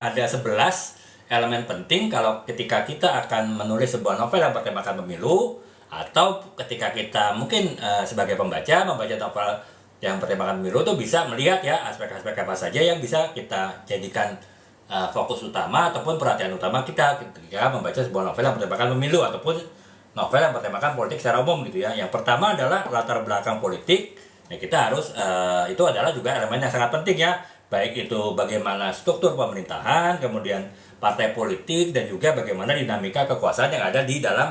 Ada 11 elemen penting kalau ketika kita akan menulis sebuah novel yang bertemakan pemilu, atau ketika kita mungkin sebagai pembaca membaca novel yang bertemakan pemilu tuh bisa melihat ya aspek-aspek apa saja yang bisa kita jadikan fokus utama ataupun perhatian utama kita ketika membaca sebuah novel yang bertemakan pemilu ataupun novel yang bertemakan politik secara umum gitu ya. Yang pertama adalah latar belakang politik. Ya, kita harus itu adalah juga elemen yang sangat penting ya, baik itu bagaimana struktur pemerintahan, kemudian partai politik, dan juga bagaimana dinamika kekuasaan yang ada di dalam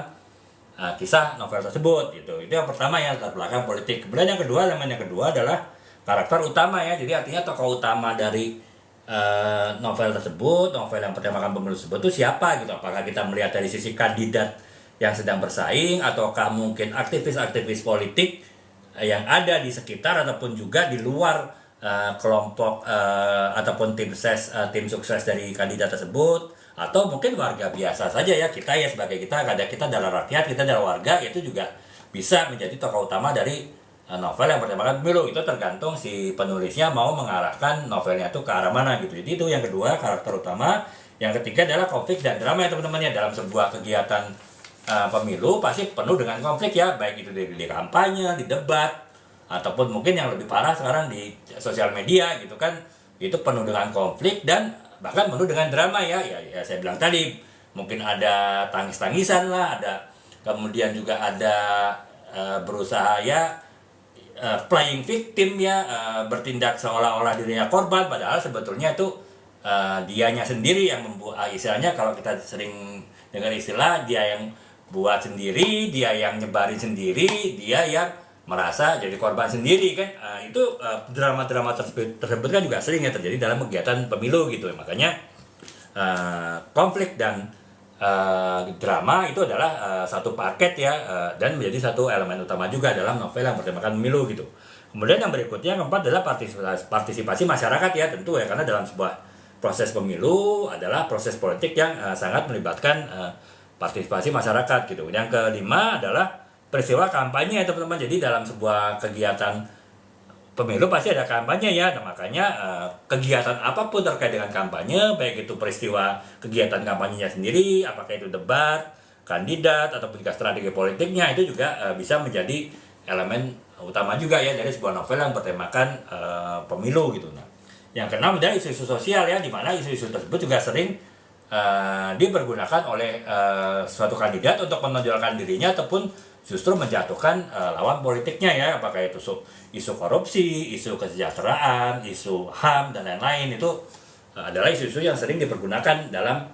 kisah novel tersebut gitu. Itu yang pertama ya, latar belakang politik. Kemudian yang kedua, elemen yang kedua adalah karakter utama ya. Jadi artinya tokoh utama dari novel tersebut, novel yang bertemakan pemilu tersebut itu siapa gitu. Apakah kita melihat dari sisi kandidat yang sedang bersaing, ataukah mungkin aktivis-aktivis politik yang ada di sekitar ataupun juga di luar kelompok ataupun tim sukses dari kandidat tersebut, atau mungkin warga biasa saja ya, kita ya sebagai kita adalah rakyat, kita adalah warga, itu juga bisa menjadi tokoh utama dari novel yang bertemakan pemilu. Itu tergantung si penulisnya mau mengarahkan novelnya itu ke arah mana gitu. Jadi itu yang kedua, karakter utama. Yang ketiga adalah konflik dan drama ya teman-teman ya. Dalam sebuah kegiatan pemilu pasti penuh dengan konflik ya, baik itu di kampanye, di debat, ataupun mungkin yang lebih parah sekarang di sosial media gitu kan, itu penuh dengan konflik dan bahkan penuh dengan drama ya. Ya saya bilang tadi, mungkin ada tangis-tangisan lah, ada kemudian juga ada berusaha ya playing victim ya, bertindak seolah-olah dirinya korban, padahal sebetulnya itu dianya sendiri yang membuat, istilahnya kalau kita sering dengar istilah, dia yang buat sendiri, dia yang nyebarin sendiri, dia yang merasa jadi korban sendiri kan. Itu drama-drama tersebut kan juga sering ya terjadi dalam kegiatan pemilu gitu. Makanya konflik dan drama itu adalah satu paket ya, dan menjadi satu elemen utama juga dalam novel yang bertemakan pemilu gitu. Kemudian yang berikutnya, yang keempat, adalah partisipasi masyarakat ya, tentu ya, karena dalam sebuah proses pemilu adalah proses politik yang sangat melibatkan partisipasi masyarakat gitu. Yang kelima adalah peristiwa kampanye ya teman-teman. Jadi dalam sebuah kegiatan pemilu pasti ada kampanye ya. Nah, makanya kegiatan apapun terkait dengan kampanye, baik itu peristiwa kegiatan kampanyenya sendiri, apakah itu debat, kandidat, ataupun juga strategi politiknya, itu juga bisa menjadi elemen utama juga ya dari sebuah novel yang bertemakan pemilu gitu. Nah, yang keenam adalah isu-isu sosial ya, di mana isu-isu tersebut juga sering dipergunakan oleh suatu kandidat untuk menonjolkan dirinya ataupun justru menjatuhkan lawan politiknya ya, apakah itu isu korupsi, isu kesejahteraan, isu HAM, dan lain-lain. Itu adalah isu-isu yang sering dipergunakan dalam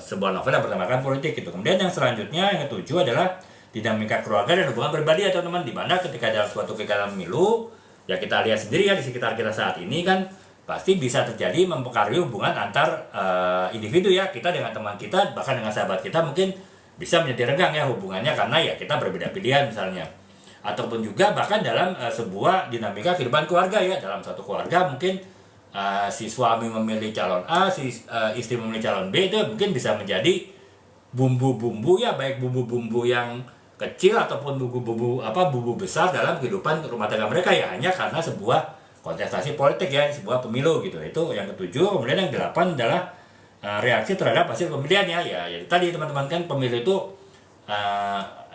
sebuah novel yang bertemakan politik gitu. Kemudian yang selanjutnya, yang ketujuh, adalah dinamika keluarga dan hubungan pribadi ya teman-teman, di mana ketika dalam suatu kegiatan pemilu ya, kita lihat sendiri ya di sekitar kita saat ini kan pasti bisa terjadi mempengaruhi hubungan antar individu ya, kita dengan teman kita, bahkan dengan sahabat kita mungkin bisa menjadi renggang ya hubungannya karena ya kita berbeda pilihan misalnya. Ataupun juga bahkan dalam sebuah dinamika kehidupan keluarga ya, dalam satu keluarga mungkin si suami memilih calon A, si istri memilih calon B, itu mungkin bisa menjadi bumbu-bumbu ya, baik bumbu-bumbu yang kecil ataupun bumbu besar dalam kehidupan rumah tangga mereka ya, hanya karena sebuah kontestasi politik ya, sebuah pemilu gitu. Itu yang ketujuh. Kemudian yang delapan adalah reaksi terhadap hasil pemilihan ya. Ya tadi teman-teman kan, pemilu itu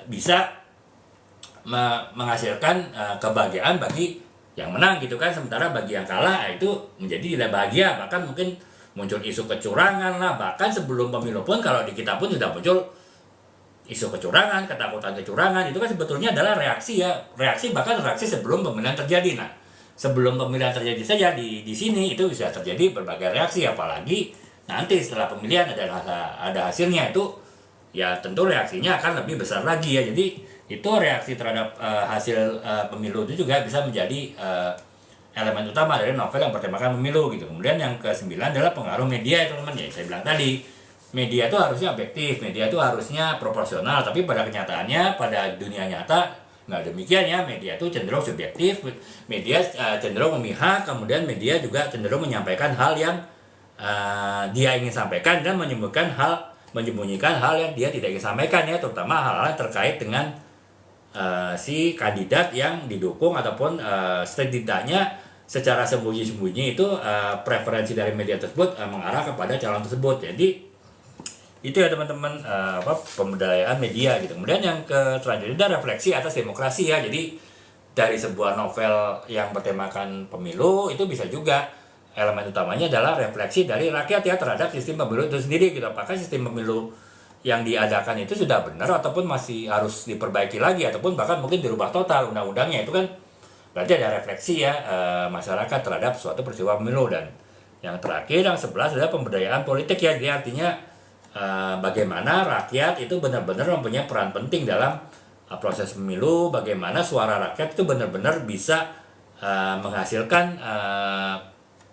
bisa menghasilkan kebahagiaan bagi yang menang gitu kan, sementara bagi yang kalah itu menjadi tidak bahagia, bahkan mungkin muncul isu kecurangan lah. Bahkan sebelum pemilu pun, kalau di kita pun sudah muncul isu kecurangan, ketakutan kecurangan. Itu kan sebetulnya adalah reaksi ya, bahkan reaksi sebelum pemilihan terjadi. Nah, sebelum pemilihan terjadi saja di sini itu bisa terjadi berbagai reaksi, apalagi nanti setelah pemilihan ada hasilnya, itu ya tentu reaksinya akan lebih besar lagi ya. Jadi itu reaksi terhadap hasil pemilu itu juga bisa menjadi elemen utama dari novel yang bertemakan pemilu gitu. Kemudian yang ke-9 adalah pengaruh media ya teman-teman ya. Saya bilang tadi, media itu harusnya objektif, media itu harusnya proporsional, tapi pada kenyataannya, pada dunia nyata nggak demikian ya. Media itu cenderung subjektif, media cenderung memihak, kemudian media juga cenderung menyampaikan hal yang dia ingin sampaikan dan menyembunyikan hal yang dia tidak ingin sampaikan ya, terutama hal-hal terkait dengan si kandidat yang didukung ataupun setidaknya secara sembunyi-sembunyi itu preferensi dari media tersebut mengarah kepada calon tersebut. Jadi itu ya teman-teman, pemberdayaan media gitu. Kemudian yang selanjutnya ada refleksi atas demokrasi ya. Jadi dari sebuah novel yang bertemakan pemilu itu bisa juga elemen utamanya adalah refleksi dari rakyat ya terhadap sistem pemilu itu sendiri gitu. Apakah sistem pemilu yang diadakan itu sudah benar ataupun masih harus diperbaiki lagi ataupun bahkan mungkin dirubah total undang-undangnya. Itu kan berarti ada refleksi ya masyarakat terhadap suatu peristiwa pemilu. Dan yang terakhir yang 11 adalah pemberdayaan politik ya. Jadi artinya bagaimana rakyat itu benar-benar mempunyai peran penting dalam proses pemilu, bagaimana suara rakyat itu benar-benar bisa menghasilkan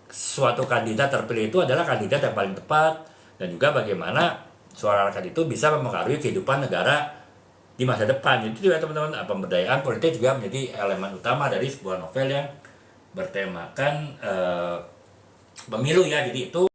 suatu kandidat terpilih itu adalah kandidat yang paling tepat, dan juga bagaimana suara rakyat itu bisa mempengaruhi kehidupan negara di masa depan. Itu juga teman-teman, pemberdayaan politik juga menjadi elemen utama dari sebuah novel yang bertemakan pemilu ya. Jadi itu